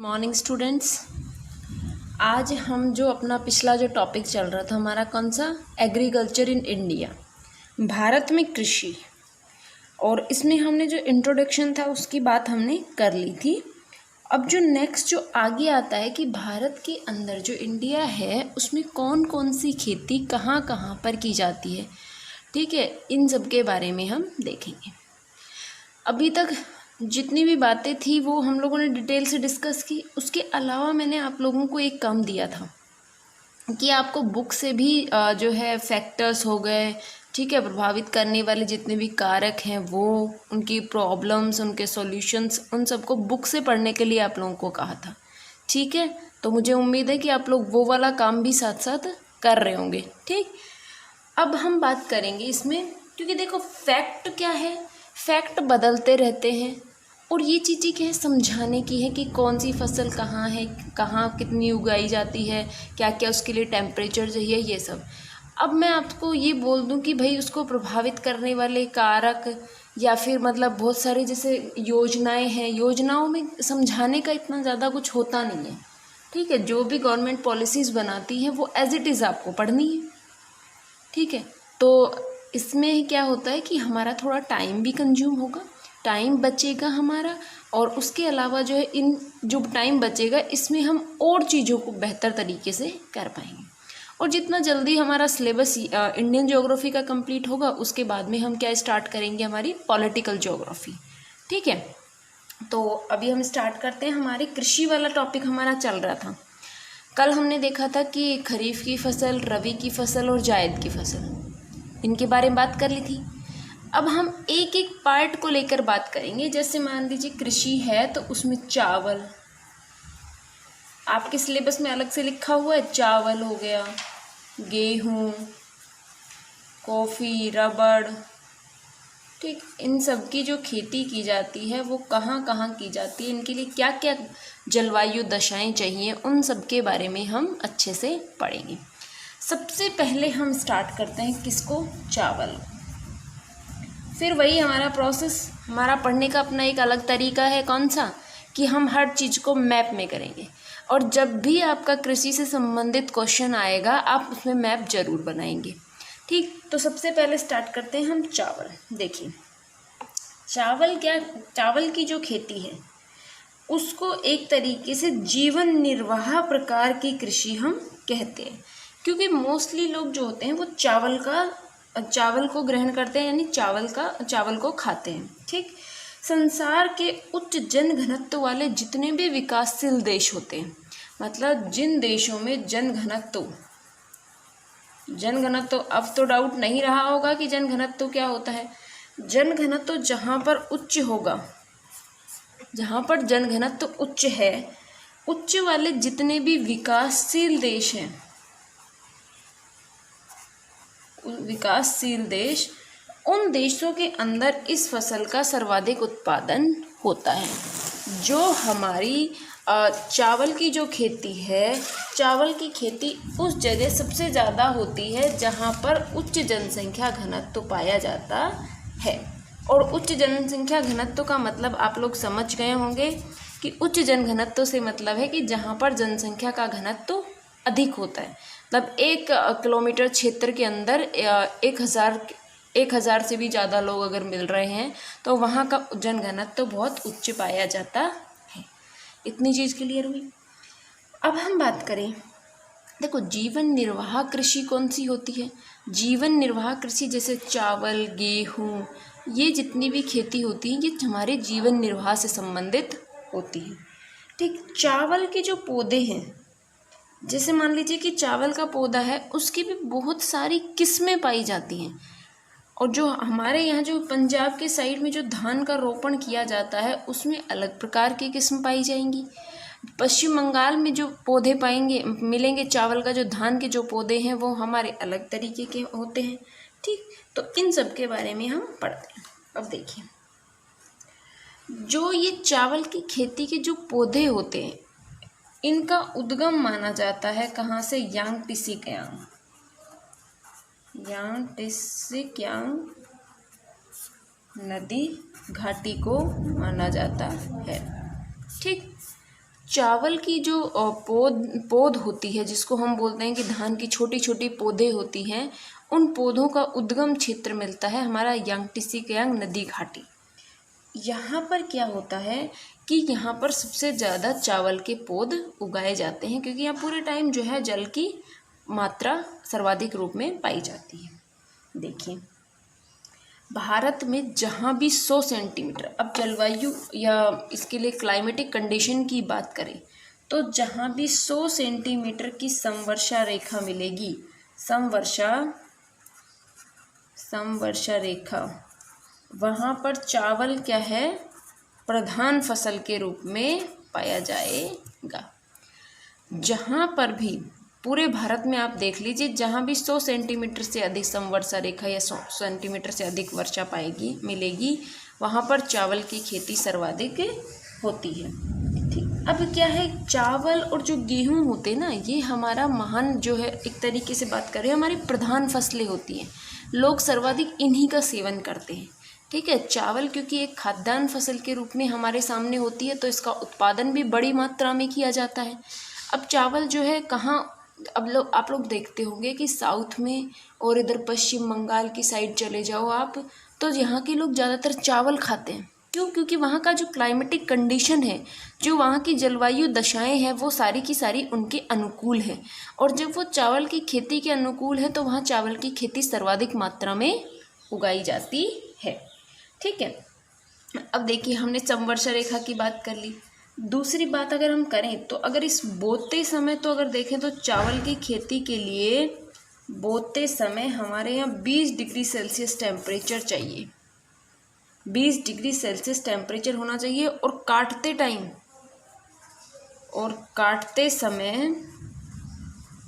Morning students. आज हम जो अपना पिछला जो टॉपिक चल रहा था हमारा कौन सा, एग्रीकल्चर इन इंडिया, भारत में कृषि, और इसमें हमने जो इंट्रोडक्शन था उसकी बात हमने कर ली थी। अब जो नेक्स्ट जो आगे आता है कि भारत के अंदर जो इंडिया है उसमें कौन कौन सी खेती कहाँ कहाँ पर की जाती है, ठीक है, इन सब के बारे में हम देखेंगे। अभी तक जितनी भी बातें थी वो हम लोगों ने डिटेल से डिस्कस की। उसके अलावा मैंने आप लोगों को एक काम दिया था कि आपको बुक से भी जो है फैक्टर्स हो गए, ठीक है, प्रभावित करने वाले जितने भी कारक हैं वो, उनकी प्रॉब्लम्स, उनके सॉल्यूशंस, उन सबको बुक से पढ़ने के लिए आप लोगों को कहा था, ठीक है। तो मुझे उम्मीद है कि आप लोग वो वाला काम भी साथ साथ कर रहे होंगे, ठीक। अब हम बात करेंगे इसमें, क्योंकि देखो फैक्ट क्या है, फैक्ट बदलते रहते हैं और ये चीज़ें क्या है, समझाने की है कि कौन सी फसल कहाँ है, कहाँ कितनी उगाई जाती है, क्या क्या उसके लिए टेम्परेचर चाहिए, ये सब। अब मैं आपको ये बोल दूं कि भाई उसको प्रभावित करने वाले कारक या फिर मतलब बहुत सारे जैसे योजनाएं हैं, योजनाओं में समझाने का इतना ज़्यादा कुछ होता नहीं है, ठीक है। जो भी गवर्नमेंट पॉलिसीज़ बनाती है वो एज इट इज़ आपको पढ़नी है, ठीक है। तो इसमें क्या होता है कि हमारा थोड़ा टाइम भी कंज्यूम होगा, टाइम बचेगा हमारा, और उसके अलावा जो है इन जो टाइम बचेगा इसमें हम और चीज़ों को बेहतर तरीके से कर पाएंगे। और जितना जल्दी हमारा सिलेबस इंडियन ज्योग्राफी का कंप्लीट होगा उसके बाद में हम क्या स्टार्ट करेंगे, हमारी पॉलिटिकल ज्योग्राफी, ठीक है। तो अभी हम स्टार्ट करते हैं। हमारे कृषि वाला टॉपिक हमारा चल रहा था। कल हमने देखा था कि खरीफ की फसल, रबी की फसल और जायद की फसल, इनके बारे में बात कर ली थी। अब हम एक एक पार्ट को लेकर बात करेंगे। जैसे मान लीजिए कृषि है तो उसमें चावल, आपके सिलेबस में अलग से लिखा हुआ है, चावल हो गया, गेहूँ, कॉफ़ी, रबड़, ठीक, इन सब की जो खेती की जाती है वो कहाँ कहाँ की जाती है, इनके लिए क्या क्या जलवायु दशाएं चाहिए, उन सब के बारे में हम अच्छे से पढ़ेंगे। सबसे पहले हम स्टार्ट करते हैं किसको, चावल। फिर वही हमारा प्रोसेस, हमारा पढ़ने का अपना एक अलग तरीका है, कौन सा, कि हम हर चीज़ को मैप में करेंगे। और जब भी आपका कृषि से संबंधित क्वेश्चन आएगा आप उसमें मैप जरूर बनाएंगे, ठीक। तो सबसे पहले स्टार्ट करते हैं हम चावल। देखिए चावल क्या, चावल की जो खेती है उसको एक तरीके से जीवन निर्वाह प्रकार की कृषि हम कहते हैं, क्योंकि मोस्टली लोग जो होते हैं वो चावल को ग्रहण करते हैं, यानी चावल को खाते हैं, ठीक। संसार के उच्च जन घनत्व वाले जितने भी विकासशील देश होते हैं, मतलब जिन देशों में जन घनत्व, अब तो डाउट नहीं रहा होगा कि जन घनत्व क्या होता है। जन घनत्व जहाँ पर उच्च होगा, जहाँ पर जन घनत्व उच्च है, उच्च वाले जितने भी विकासशील देश हैं, विकासशील देश, उन देशों के अंदर इस फसल का सर्वाधिक उत्पादन होता है। जो हमारी चावल की जो खेती है, चावल की खेती उस जगह सबसे ज़्यादा होती है जहाँ पर उच्च जनसंख्या घनत्व पाया जाता है। और उच्च जनसंख्या घनत्व का मतलब आप लोग समझ गए होंगे कि उच्च जन घनत्व से मतलब है कि जहाँ पर जनसंख्या का घनत्व अधिक होता है, मतलब 1 किलोमीटर क्षेत्र के अंदर 1000 से भी ज़्यादा लोग अगर मिल रहे हैं तो वहाँ का जन घनत्व बहुत उच्च पाया जाता है। इतनी चीज़ क्लियर हुई। अब हम बात करें, देखो जीवन निर्वाह कृषि कौन सी होती है। जीवन निर्वाह कृषि जैसे चावल, गेहूँ, ये जितनी भी खेती होती है ये हमारे जीवन निर्वाह से संबंधित होती है, ठीक। चावल के जो पौधे हैं, जैसे मान लीजिए कि चावल का पौधा है, उसकी भी बहुत सारी किस्में पाई जाती हैं। और जो हमारे यहाँ जो पंजाब के साइड में जो धान का रोपण किया जाता है उसमें अलग प्रकार की किस्म पाई जाएंगी। पश्चिम बंगाल में जो पौधे मिलेंगे चावल का, जो धान के जो पौधे हैं वो हमारे अलग तरीके के होते हैं, ठीक। तो इन सब के बारे में हम पढ़ते हैं। अब देखिए, जो ये चावल की खेती के जो पौधे होते हैं इनका उद्गम माना जाता है कहाँ से, यांगत्से नदी घाटी को माना जाता है, ठीक। चावल की जो पौध होती है, जिसको हम बोलते हैं कि धान की छोटी छोटी पौधे होती हैं, उन पौधों का उद्गम क्षेत्र मिलता है हमारा यांगत्से कियांग नदी घाटी। यहाँ पर क्या होता है कि यहाँ पर सबसे ज़्यादा चावल के पौध उगाए जाते हैं, क्योंकि यहाँ पूरे टाइम जो है जल की मात्रा सर्वाधिक रूप में पाई जाती है। देखिए, भारत में जहाँ भी 100 सेंटीमीटर, अब जलवायु या इसके लिए क्लाइमेटिक कंडीशन की बात करें तो जहाँ भी 100 सेंटीमीटर की समवर्षा रेखा मिलेगी, समवर्षा रेखा, वहाँ पर चावल क्या है, प्रधान फसल के रूप में पाया जाएगा। जहाँ पर भी पूरे भारत में आप देख लीजिए, जहाँ भी 100 सेंटीमीटर से अधिक समवर्षा रेखा या 100 सेंटीमीटर से अधिक वर्षा मिलेगी, वहाँ पर चावल की खेती सर्वाधिक होती है। ठीक, अब क्या है, चावल और जो गेहूँ होते हैं ना, ये हमारा महान जो है, एक तरीके से बात करें, हमारी प्रधान फसलें होती हैं। लोग सर्वाधिक इन्हीं का सेवन करते हैं। ठीक है, चावल क्योंकि एक खाद्यान्न फसल के रूप में हमारे सामने होती है, तो इसका उत्पादन भी बड़ी मात्रा में किया जाता है। अब चावल जो है कहाँ, अब आप लोग देखते होंगे कि साउथ में और इधर पश्चिम बंगाल की साइड चले जाओ आप, तो यहाँ के लोग ज़्यादातर चावल खाते हैं। क्यों? क्योंकि वहाँ का जो क्लाइमेटिक कंडीशन है, जो वहाँ की जलवायु दशाएं हैं, वो सारी की सारी उनके अनुकूल है, और जब वो चावल की खेती के अनुकूल है तो वहाँ चावल की खेती सर्वाधिक मात्रा में उगाई जाती है। ठीक है, अब देखिए, हमने समवर्षा रेखा की बात कर ली। दूसरी बात अगर हम करें तो अगर इस बोते समय, तो अगर देखें तो चावल की खेती के लिए बोते समय हमारे यहाँ 20 डिग्री सेल्सियस टेम्परेचर चाहिए, 20 डिग्री सेल्सियस टेम्परेचर होना चाहिए। और काटते समय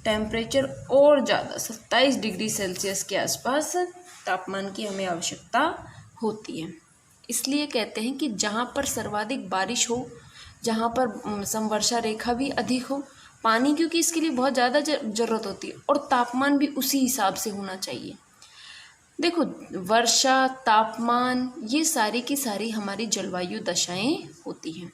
टेम्परेचर और ज़्यादा 27 डिग्री सेल्सियस के आसपास तापमान की हमें आवश्यकता होती है। इसलिए कहते हैं कि जहाँ पर सर्वाधिक बारिश हो, जहाँ पर समवर्षा रेखा भी अधिक हो, पानी क्योंकि इसके लिए बहुत ज़्यादा ज़रूरत होती है, और तापमान भी उसी हिसाब से होना चाहिए। देखो, वर्षा, तापमान, ये सारी की सारी हमारी जलवायु दशाएं होती हैं।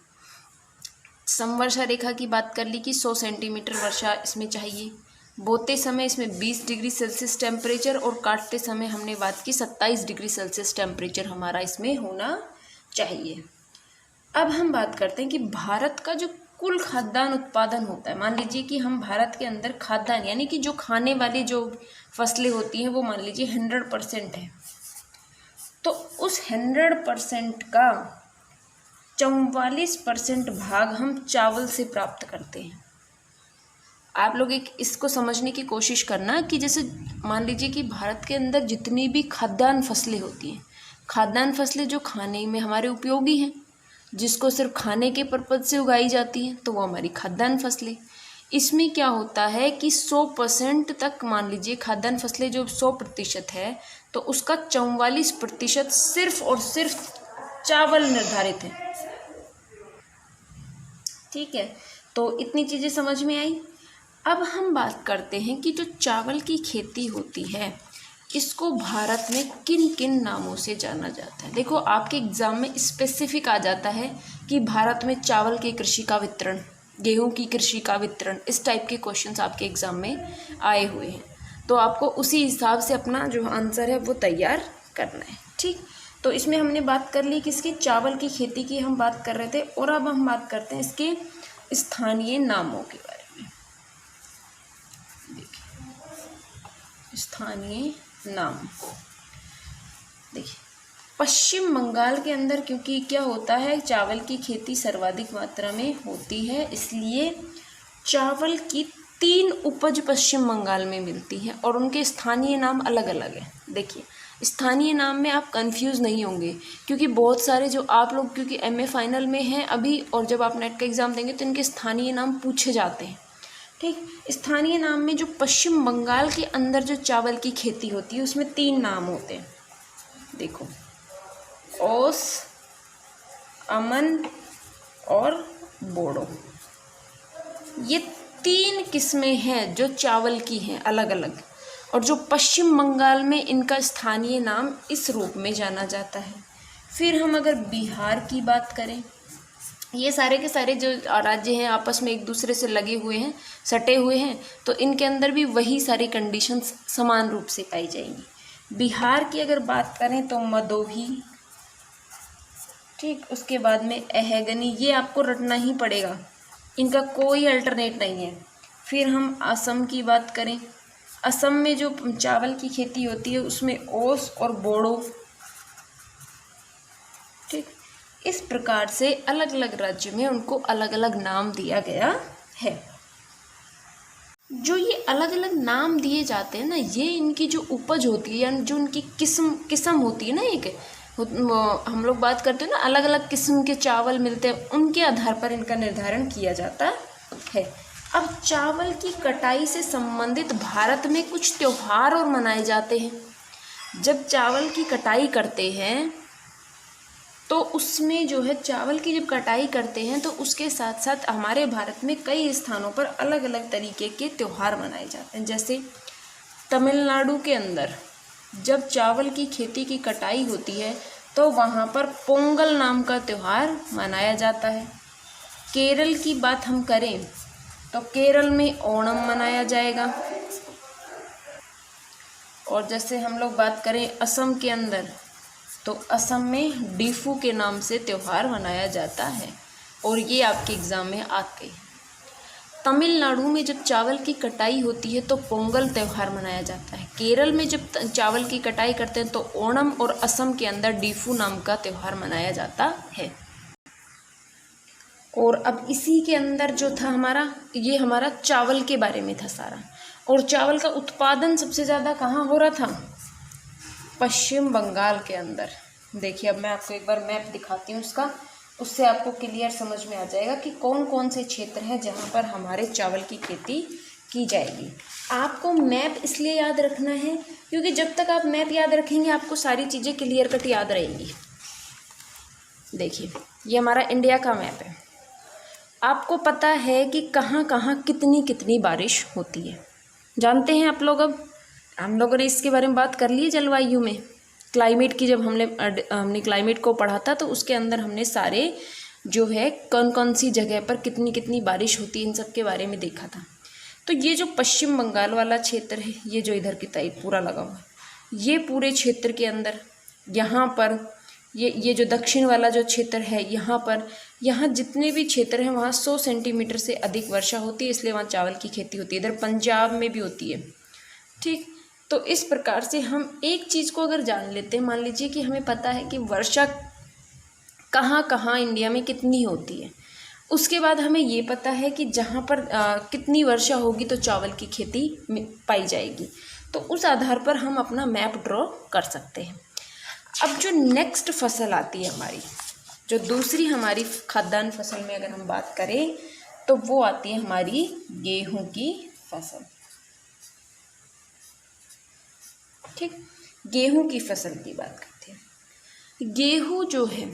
समवर्षा रेखा की बात कर ली कि 100 सेंटीमीटर वर्षा इसमें चाहिए, बोते समय इसमें 20 डिग्री सेल्सियस टेम्परेचर, और काटते समय हमने बात की 27 डिग्री सेल्सियस टेम्परेचर हमारा इसमें होना चाहिए। अब हम बात करते हैं कि भारत का जो कुल खाद्यान्न उत्पादन होता है, मान लीजिए कि हम भारत के अंदर खाद्यान्न यानी कि जो खाने वाली जो फसलें होती हैं वो मान लीजिए 100% है, तो उस 100% का 44% भाग हम चावल से प्राप्त करते हैं। आप लोग एक इसको समझने की कोशिश करना कि जैसे मान लीजिए कि भारत के अंदर जितनी भी खाद्यान्न फसलें होती हैं, खाद्यान्न फसलें जो खाने में हमारे उपयोगी हैं, जिसको सिर्फ खाने के पर्पज़ से उगाई जाती हैं, तो वो हमारी खाद्यान्न फसलें। इसमें क्या होता है कि 100% तक, मान लीजिए खाद्यान्न फसलें जो 100% है, तो उसका 44% सिर्फ और सिर्फ चावल निर्धारित है। ठीक है, तो इतनी चीज़ें समझ में आई। अब हम बात करते हैं कि जो चावल की खेती होती है, इसको भारत में किन किन नामों से जाना जाता है। देखो, आपके एग्ज़ाम में स्पेसिफिक आ जाता है कि भारत में चावल की कृषि का वितरण, गेहूं की कृषि का वितरण, इस टाइप के क्वेश्चंस आपके एग्ज़ाम में आए हुए हैं, तो आपको उसी हिसाब से अपना जो आंसर है वो तैयार करना है। ठीक, तो इसमें हमने बात कर ली किसकी, चावल की खेती की हम बात कर रहे थे, और अब हम बात करते हैं इसके स्थानीय नामों के बारे में। देखिए, स्थानीय नाम, देखिए पश्चिम बंगाल के अंदर क्योंकि क्या होता है, चावल की खेती सर्वाधिक मात्रा में होती है, इसलिए चावल की 3 उपज पश्चिम बंगाल में मिलती है, और उनके स्थानीय नाम अलग अलग हैं। देखिए, स्थानीय नाम में आप कंफ्यूज नहीं होंगे, क्योंकि बहुत सारे जो आप लोग क्योंकि MA फाइनल में हैं अभी, और जब आप नेट का एग्ज़ाम देंगे तो इनके स्थानीय नाम पूछे जाते हैं। ठीक, स्थानीय नाम में जो पश्चिम बंगाल के अंदर जो चावल की खेती होती है उसमें 3 नाम होते हैं। देखो, ओस, अमन और बोडो, ये 3 किस्में हैं जो चावल की हैं अलग अलग, और जो पश्चिम बंगाल में इनका स्थानीय नाम इस रूप में जाना जाता है। फिर हम अगर बिहार की बात करें ये सारे के सारे जो राज्य हैं आपस में एक दूसरे से लगे हुए हैं, सटे हुए हैं, तो इनके अंदर भी वही सारी कंडीशंस समान रूप से पाई जाएंगी। बिहार की अगर बात करें तो मदोही, ठीक, उसके बाद में अहगनी, ये आपको रटना ही पड़ेगा, इनका कोई अल्टरनेट नहीं है। फिर हम असम की बात करें, असम में जो चावल की खेती होती है उसमें ओस और बोडो, ठीक। इस प्रकार से अलग अलग राज्य में उनको अलग अलग नाम दिया गया है। जो ये अलग अलग नाम दिए जाते हैं ना, ये इनकी जो उपज होती है यानी जो उनकी किस्म होती है ना, एक हम लोग बात करते हैं ना, अलग अलग किस्म के चावल मिलते हैं, उनके आधार पर इनका निर्धारण किया जाता है। अब चावल की कटाई से संबंधित भारत में कुछ त्योहार और मनाए जाते हैं। जब चावल की कटाई करते हैं तो उसमें जो है चावल की जब कटाई करते हैं तो उसके साथ साथ हमारे भारत में कई स्थानों पर अलग अलग तरीके के त्योहार मनाए जाते हैं। जैसे तमिलनाडु के अंदर जब चावल की खेती की कटाई होती है तो वहाँ पर पोंगल नाम का त्यौहार मनाया जाता है। केरल की बात हम करें तो केरल में ओणम मनाया जाएगा। और जैसे हम लोग बात करें असम के अंदर तो असम में डीफू के नाम से त्यौहार मनाया जाता है, और ये आपके एग्ज़ाम में आते हैं। तमिलनाडु में जब चावल की कटाई होती है तो पोंगल त्यौहार मनाया जाता है। केरल में जब चावल की कटाई करते हैं तो ओणम, और असम के अंदर डीफू नाम का त्यौहार मनाया जाता है। और अब इसी के अंदर जो था ये हमारा चावल के बारे में था सारा। और चावल का उत्पादन सबसे ज़्यादा कहाँ हो रहा था? पश्चिम बंगाल के अंदर। देखिए अब मैं आपको एक बार मैप दिखाती हूँ उसका, उससे आपको क्लियर समझ में आ जाएगा कि कौन कौन से क्षेत्र हैं जहाँ पर हमारे चावल की खेती की जाएगी। आपको मैप इसलिए याद रखना है क्योंकि जब तक आप मैप याद रखेंगे आपको सारी चीज़ें क्लियर कट याद रहेंगी। देखिए ये हमारा इंडिया का मैप है। आपको पता है कि कहाँ कहाँ कितनी कितनी बारिश होती है, जानते हैं आप लोग। अब हम लोगों ने इसके बारे में बात कर ली जलवायु में, क्लाइमेट की। जब हमने क्लाइमेट को पढ़ा था तो उसके अंदर हमने सारे जो है कौन कौन सी जगह पर कितनी कितनी बारिश होती है इन सब के बारे में देखा था। तो ये जो पश्चिम बंगाल वाला क्षेत्र है, ये जो इधर की साइड पूरा लगा हुआ है, ये पूरे क्षेत्र के अंदर यहाँ पर ये जो दक्षिण वाला जो क्षेत्र है यहाँ जितने भी क्षेत्र हैं वहाँ 100 सेंटीमीटर से अधिक वर्षा होती है, इसलिए वहाँ चावल की खेती होती है। इधर पंजाब में भी होती है, ठीक। तो इस प्रकार से हम एक चीज़ को अगर जान लेते हैं, मान लीजिए कि हमें पता है कि वर्षा कहाँ कहाँ इंडिया में कितनी होती है, उसके बाद हमें ये पता है कि जहाँ पर कितनी वर्षा होगी तो चावल की खेती पाई जाएगी, तो उस आधार पर हम अपना मैप ड्रॉ कर सकते हैं। अब जो नेक्स्ट फसल आती है हमारी, जो दूसरी हमारी खाद्यान्न फसल में अगर हम बात करें तो वो आती है हमारी गेहूं की फसल, ठीक। गेहूं की फसल की बात करते हैं। गेहूं जो है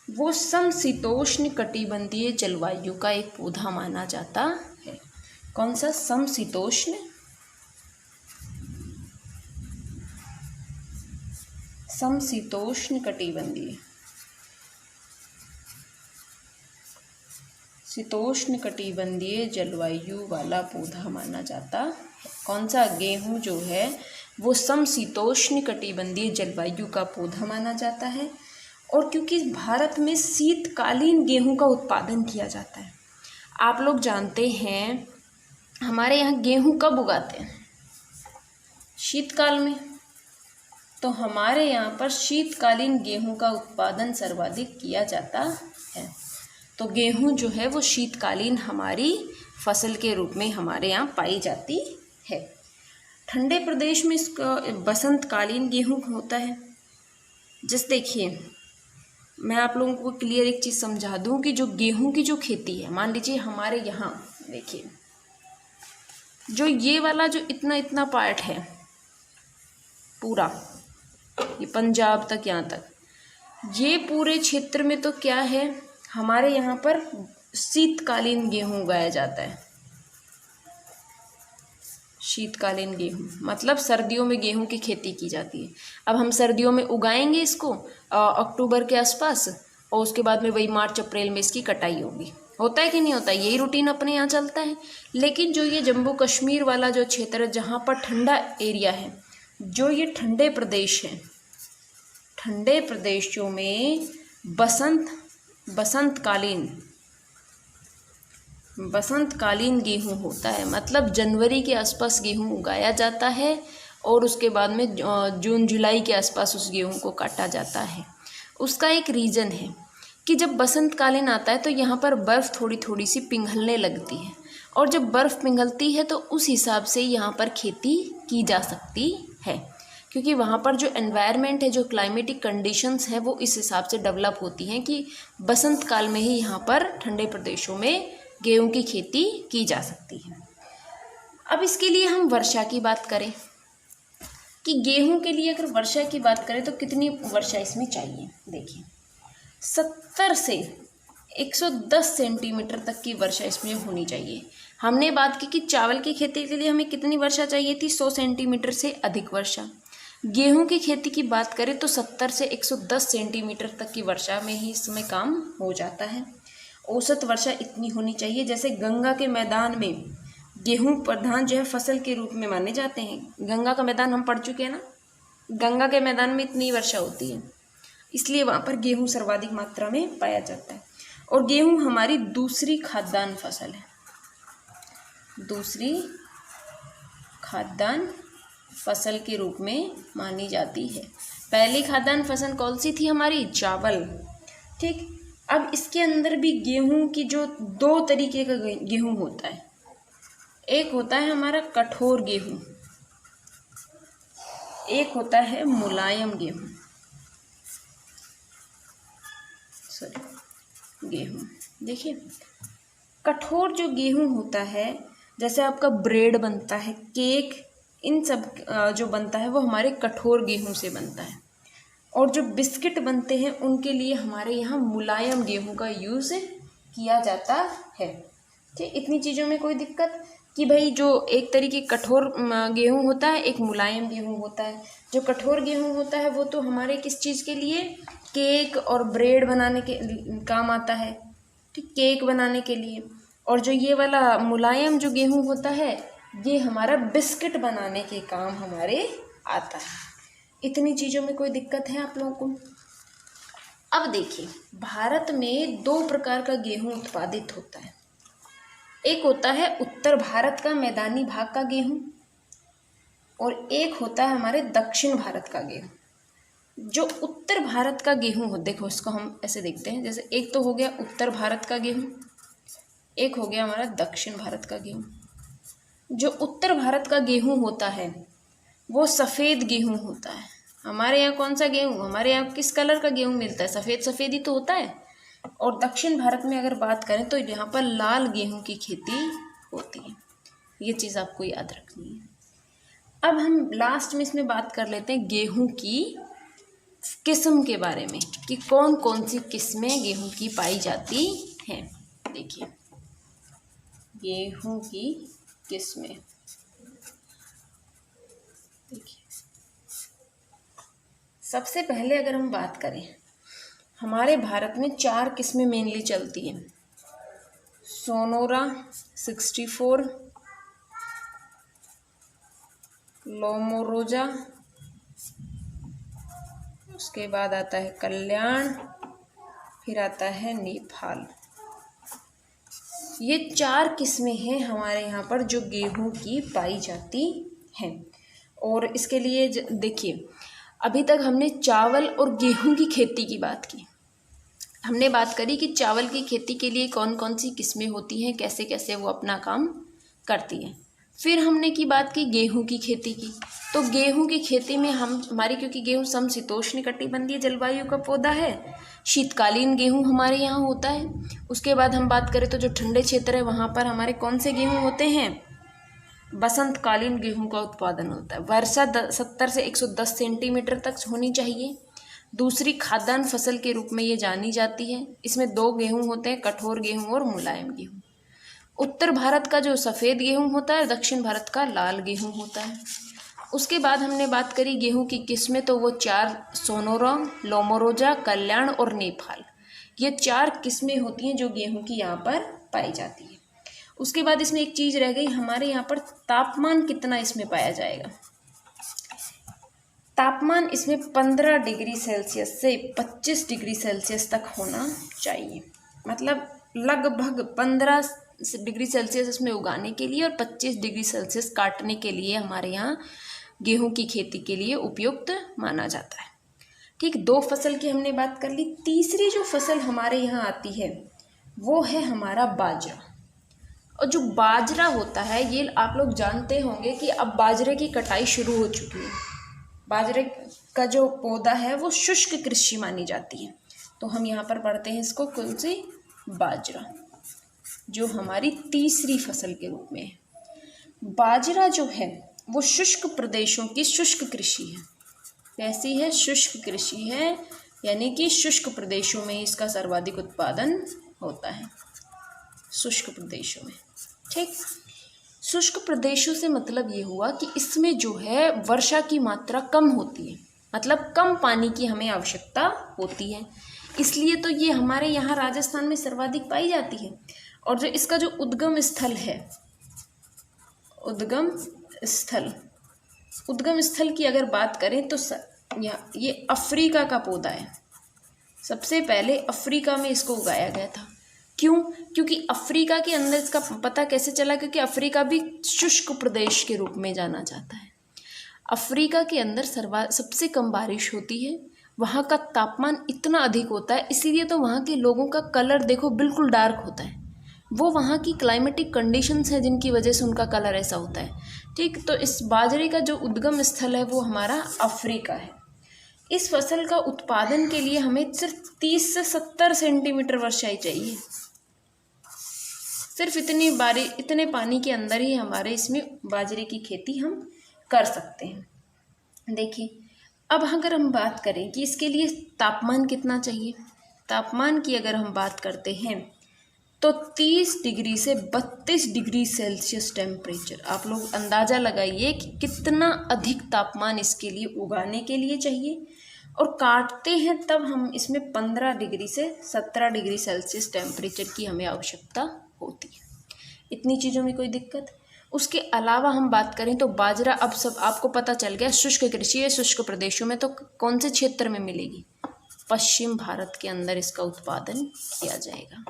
वो समशीतोष्ण कटिबंधीय जलवायु का एक पौधा माना जाता है। कौन सा? समशीतोष्ण कटिबंधीय, शीतोष्ण कटिबंधीय जलवायु वाला पौधा माना जाता है। कौन सा? गेहूं जो है वो समशीतोष्ण कटिबंधीय जलवायु का पौधा माना जाता है। और क्योंकि भारत में शीतकालीन गेहूं का उत्पादन किया जाता है, आप लोग जानते हैं हमारे यहाँ गेहूं कब उगाते हैं? शीतकाल में। तो हमारे यहाँ पर शीतकालीन गेहूं का उत्पादन सर्वाधिक किया जाता है। तो गेहूं जो है वो शीतकालीन हमारी फसल के रूप में हमारे यहाँ पाई जाती है। ठंडे प्रदेश में इसका बसंतकालीन गेहूं होता है। जैसे देखिए मैं आप लोगों को क्लियर एक चीज़ समझा दूं कि जो गेहूं की जो खेती है, मान लीजिए हमारे यहाँ देखिए जो ये वाला जो इतना पार्ट है पूरा, ये पंजाब तक यहाँ तक, ये पूरे क्षेत्र में तो क्या है हमारे यहाँ पर शीतकालीन गेहूं उगाया जाता है। शीतकालीन गेहूं मतलब सर्दियों में गेहूं की खेती की जाती है। अब हम सर्दियों में उगाएंगे इसको अक्टूबर के आसपास, और उसके बाद में वही मार्च अप्रैल में इसकी कटाई होगी। होता है कि नहीं होता है? यही रूटीन अपने यहाँ चलता है। लेकिन जो ये जम्मू कश्मीर वाला जो क्षेत्र है जहाँ पर ठंडा एरिया है, जो ये ठंडे प्रदेश हैं, ठंडे प्रदेशों में बसंतकालीन गेहूँ होता है। मतलब जनवरी के आसपास गेहूँ उगाया जाता है और उसके बाद में जून जुलाई के आसपास उस गेहूँ को काटा जाता है। उसका एक रीज़न है कि जब बसंतकालीन आता है तो यहाँ पर बर्फ़ थोड़ी थोड़ी सी पिघलने लगती है, और जब बर्फ़ पिघलती है तो उस हिसाब से यहाँ पर खेती की जा सकती है, क्योंकि वहाँ पर जो एनवायरनमेंट है, जो क्लाइमेटिक कंडीशंस है, वो इस हिसाब से डेवलप होती हैं कि बसंत काल में ही यहाँ पर ठंडे प्रदेशों में गेहूँ की खेती की जा सकती है। अब इसके लिए हम वर्षा की बात करें कि गेहूँ के लिए अगर वर्षा की बात करें तो कितनी वर्षा इसमें चाहिए। देखिए 70 से 110 सेंटीमीटर तक की वर्षा इसमें होनी चाहिए। हमने बात की कि चावल की खेती के लिए हमें कितनी वर्षा चाहिए थी, 100 सेंटीमीटर से अधिक वर्षा। गेहूं की खेती की बात करें तो 70 से 110 सेंटीमीटर तक की वर्षा में ही इसमें काम हो जाता है। औसत वर्षा इतनी होनी चाहिए। जैसे गंगा के मैदान में गेहूं प्रधान जो है फसल के रूप में माने जाते हैं। गंगा का मैदान हम पढ़ चुके हैं ना, गंगा के मैदान में इतनी वर्षा होती है, इसलिए वहाँ पर गेहूं सर्वाधिक मात्रा में पाया जाता है। और गेहूं हमारी दूसरी खाद्यान्न फसल है, दूसरी खाद्यान्न फसल के रूप में मानी जाती है। पहली खाद्यान्न फसल कौन सी थी हमारी? चावल। ठीक, अब इसके अंदर भी गेहूं की जो दो तरीके का गेहूं होता है, एक होता है हमारा कठोर गेहूं, एक होता है मुलायम गेहूं। गेहूं देखिए, कठोर जो गेहूं होता है, जैसे आपका ब्रेड बनता है, केक, इन सब जो बनता है वो हमारे कठोर गेहूं से बनता है। और जो बिस्किट बनते हैं उनके लिए हमारे यहाँ मुलायम गेहूं का यूज़ किया जाता है। ठीक, इतनी चीज़ों में कोई दिक्कत कि भाई जो एक तरीके कठोर गेहूं होता है, एक मुलायम गेहूं होता है। जो कठोर गेहूं होता है वो तो हमारे किस चीज़ के लिए? केक और ब्रेड बनाने के काम आता है। ठीक, केक बनाने के लिए। और जो ये वाला मुलायम जो गेहूं होता है, ये हमारा बिस्किट बनाने के काम हमारे आता है। इतनी चीज़ों में कोई दिक्कत है आप लोगों को? अब देखिए, भारत में दो प्रकार का गेहूं उत्पादित होता है। एक होता है उत्तर भारत का मैदानी भाग का गेहूं, और एक होता है हमारे दक्षिण भारत का गेहूं। जो उत्तर भारत का गेहूं हो, देखो इसको हम ऐसे देखते हैं, जैसे एक तो हो गया उत्तर भारत का गेहूं, एक हो गया हमारा दक्षिण भारत का गेहूं। जो उत्तर भारत का गेहूं होता है वो सफ़ेद गेहूं होता है। हमारे यहाँ कौन सा गेहूं? हमारे यहाँ किस कलर का गेहूं मिलता है? सफ़ेद सफ़ेद ही तो होता है। और दक्षिण भारत में अगर बात करें तो यहाँ पर लाल गेहूं की खेती होती है। ये चीज़ आपको याद रखनी है। अब हम लास्ट में इसमें बात कर लेते हैं गेहूं की किस्म के बारे में कि कौन कौन सी किस्में गेहूं की पाई जाती हैं। देखिए, गेहूं की किस्में, देखिए सबसे पहले अगर हम बात करें, हमारे भारत में 4 किस्में मेनली चलती हैं। सोनोरा 64, लोमोरोजा, उसके बाद आता है कल्याण, फिर आता है नेपाल। ये 4 किस्में हैं हमारे यहाँ पर जो गेहूं की पाई जाती हैं। और इसके लिए देखिए, अभी तक हमने चावल और गेहूं की खेती की बात की। हमने बात करी कि चावल की खेती के लिए कौन कौन सी किस्में होती हैं, कैसे कैसे वो अपना काम करती हैं। फिर हमने की बात की गेहूं की खेती की। तो गेहूं की खेती में हमारी, क्योंकि गेहूं समशीतोष्ण कटिबंधीय जलवायु का पौधा है, शीतकालीन गेहूं हमारे यहाँ होता है। उसके बाद हम बात करें तो जो ठंडे क्षेत्र है वहाँ पर हमारे कौन से गेहूं होते हैं? बसंतकालीन गेहूं का उत्पादन होता है। वर्षा 70 से 110 सेंटीमीटर तक होनी चाहिए। दूसरी खाद्यान्न फसल के रूप में ये जानी जाती है। इसमें 2 गेहूं होते हैं, कठोर गेहूं और मुलायम गेहूं। उत्तर भारत का जो सफ़ेद गेहूं होता है, दक्षिण भारत का लाल गेहूं होता है। उसके बाद हमने बात करी गेहूं की किस्में, तो वो 4 सोनोरा, लोमोरोजा, कल्याण और नेपाल। ये 4 किस्में होती हैं जो गेहूं की यहाँ पर पाई जाती है। उसके बाद इसमें एक चीज़ रह गई, हमारे यहाँ पर तापमान कितना इसमें पाया जाएगा। तापमान इसमें 15 डिग्री सेल्सियस से 25 डिग्री सेल्सियस तक होना चाहिए। मतलब लगभग 15 डिग्री सेल्सियस इसमें उगाने के लिए और 25 डिग्री सेल्सियस काटने के लिए हमारे यहाँ गेहूं की खेती के लिए उपयुक्त माना जाता है। ठीक, 2 फसल की हमने बात कर ली। तीसरी जो फसल हमारे यहाँ आती है वो है हमारा बाजरा। और जो बाजरा होता है ये आप लोग जानते होंगे कि अब बाजरे की कटाई शुरू हो चुकी है। बाजरे का जो पौधा है वो शुष्क कृषि मानी जाती है। तो हम यहाँ पर पढ़ते हैं इसको कौन सी, बाजरा, जो हमारी तीसरी फसल के रूप में है। बाजरा जो है वो शुष्क प्रदेशों की शुष्क कृषि है। कैसी है, शुष्क कृषि है, यानी कि शुष्क प्रदेशों में इसका सर्वाधिक उत्पादन होता है, शुष्क प्रदेशों में। ठीक, शुष्क प्रदेशों से मतलब ये हुआ कि इसमें जो है वर्षा की मात्रा कम होती है, मतलब कम पानी की हमें आवश्यकता होती है, इसलिए तो ये हमारे यहाँ राजस्थान में सर्वाधिक पाई जाती है। और जो इसका जो उद्गम स्थल है, उद्गम स्थल की अगर बात करें तो ये अफ्रीका का पौधा है। सबसे पहले अफ्रीका में इसको उगाया गया था। क्यों? क्योंकि अफ्रीका के अंदर इसका पता कैसे चला, क्योंकि अफ्रीका भी शुष्क प्रदेश के रूप में जाना जाता है। अफ्रीका के अंदर सबसे कम बारिश होती है, वहाँ का तापमान इतना अधिक होता है, इसीलिए तो वहाँ के लोगों का कलर देखो बिल्कुल डार्क होता है। वो वहाँ की क्लाइमेटिक कंडीशंस हैं जिनकी वजह से उनका कलर ऐसा होता है। ठीक, तो इस बाजरे का जो उद्गम स्थल है वो हमारा अफ्रीका है। इस फसल का उत्पादन के लिए हमें सिर्फ 30 से 70 सेंटीमीटर वर्षा ही चाहिए। सिर्फ इतने पानी के अंदर ही हमारे इसमें बाजरे की खेती हम कर सकते हैं। देखिए, अब अगर हम बात करें कि इसके लिए तापमान कितना चाहिए, तापमान की अगर हम बात करते हैं तो 30 डिग्री से 32 डिग्री सेल्सियस टेम्परेचर, आप लोग अंदाज़ा लगाइए कि कितना अधिक तापमान इसके लिए उगाने के लिए चाहिए। और काटते हैं तब हम इसमें 15 डिग्री से 17 डिग्री सेल्सियस टेम्परेचर की हमें आवश्यकता होती है। इतनी चीज़ों में कोई दिक्कत। उसके अलावा हम बात करें तो बाजरा अब सब आपको पता चल गया शुष्क कृषि है, शुष्क प्रदेशों में, तो कौन से क्षेत्र में मिलेगी, पश्चिम भारत के अंदर इसका उत्पादन किया जाएगा।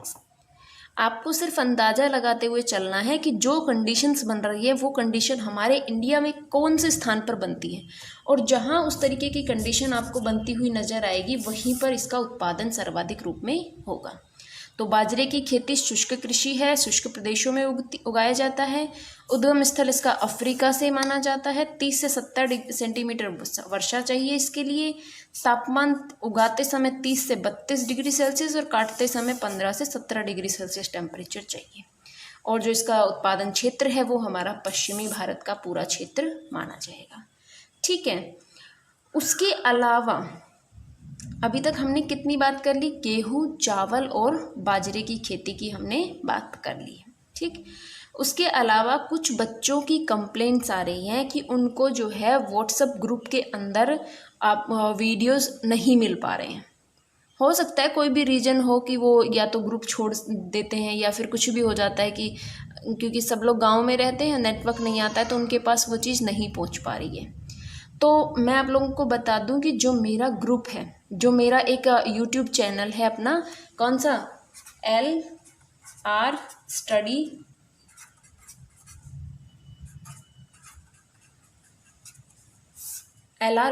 आपको सिर्फ अंदाज़ा लगाते हुए चलना है कि जो कंडीशंस बन रही है वो कंडीशन हमारे इंडिया में कौन से स्थान पर बनती है, और जहाँ उस तरीके की कंडीशन आपको बनती हुई नज़र आएगी वहीं पर इसका उत्पादन सर्वाधिक रूप में होगा। तो बाजरे की खेती शुष्क कृषि है, शुष्क प्रदेशों में उगाया जाता है। उद्गम स्थल इसका अफ्रीका से माना जाता है। 30 से 70 सेंटीमीटर वर्षा चाहिए इसके लिए। तापमान उगाते समय 30 से 32 डिग्री सेल्सियस और काटते समय 15 से 17 डिग्री सेल्सियस टेम्परेचर चाहिए। और जो इसका उत्पादन क्षेत्र है वो हमारा पश्चिमी भारत का पूरा क्षेत्र माना जाएगा। ठीक है, उसके अलावा अभी तक हमने कितनी बात कर ली, गेहूँ, चावल और बाजरे की खेती की हमने बात कर ली। ठीक, उसके अलावा कुछ बच्चों की कंप्लेंट्स आ रही हैं कि उनको जो है व्हाट्सएप ग्रुप के अंदर आप वीडियोस नहीं मिल पा रहे हैं। हो सकता है कोई भी रीज़न हो कि वो या तो ग्रुप छोड़ देते हैं या फिर कुछ भी हो जाता है कि क्योंकि सब लोग गांव में रहते हैं, नेटवर्क नहीं आता है तो उनके पास वो चीज़ नहीं पहुंच पा रही है। तो मैं आप लोगों को बता दूं कि जो मेरा ग्रुप है, जो मेरा एक यूट्यूब चैनल है अपना, कौन सा, LR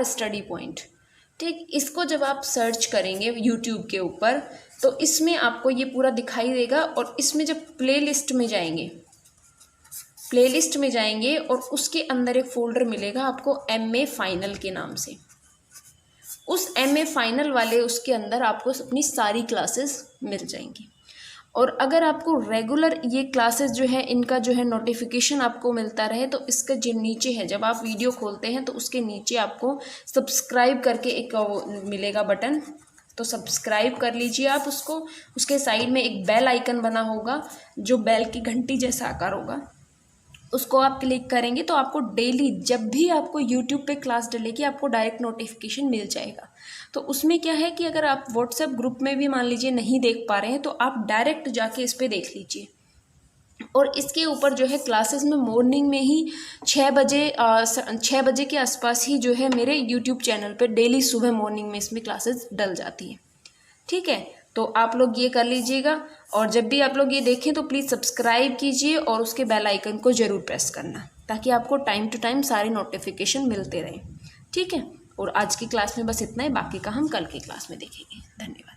स्टडी पॉइंट। ठीक, इसको जब आप सर्च करेंगे यूट्यूब के ऊपर तो इसमें आपको ये पूरा दिखाई देगा। और इसमें जब प्लेलिस्ट में जाएंगे और उसके अंदर एक फ़ोल्डर मिलेगा आपको MA फाइनल के नाम से। उस MA फाइनल वाले उसके अंदर आपको अपनी सारी क्लासेस मिल जाएंगी। और अगर आपको रेगुलर ये क्लासेस जो है इनका जो है नोटिफिकेशन आपको मिलता रहे तो इसका जो नीचे है, जब आप वीडियो खोलते हैं तो उसके नीचे आपको सब्सक्राइब करके एक मिलेगा बटन, तो सब्सक्राइब कर लीजिए आप उसको। उसके साइड में एक बेल आइकन बना होगा जो बेल की घंटी जैसा आकार होगा, उसको आप क्लिक करेंगे तो आपको डेली जब भी आपको यूट्यूब पे क्लास डलेगी आपको डायरेक्ट नोटिफिकेशन मिल जाएगा। तो उसमें क्या है कि अगर आप व्हाट्सएप ग्रुप में भी मान लीजिए नहीं देख पा रहे हैं तो आप डायरेक्ट जाके इस पर देख लीजिए। और इसके ऊपर जो है क्लासेस में मॉर्निंग में ही 6 बजे के आसपास ही जो है मेरे यूट्यूब चैनल पे डेली सुबह मॉर्निंग में इसमें क्लासेस डल जाती है। ठीक है, तो आप लोग ये कर लीजिएगा। और जब भी आप लोग ये देखें तो प्लीज़ सब्सक्राइब कीजिए और उसके बेल आइकन को ज़रूर प्रेस करना, ताकि आपको टाइम टू टाइम सारे नोटिफिकेशन मिलते रहें। ठीक है, और आज की क्लास में बस इतना ही, बाकी का हम कल की क्लास में देखेंगे। धन्यवाद।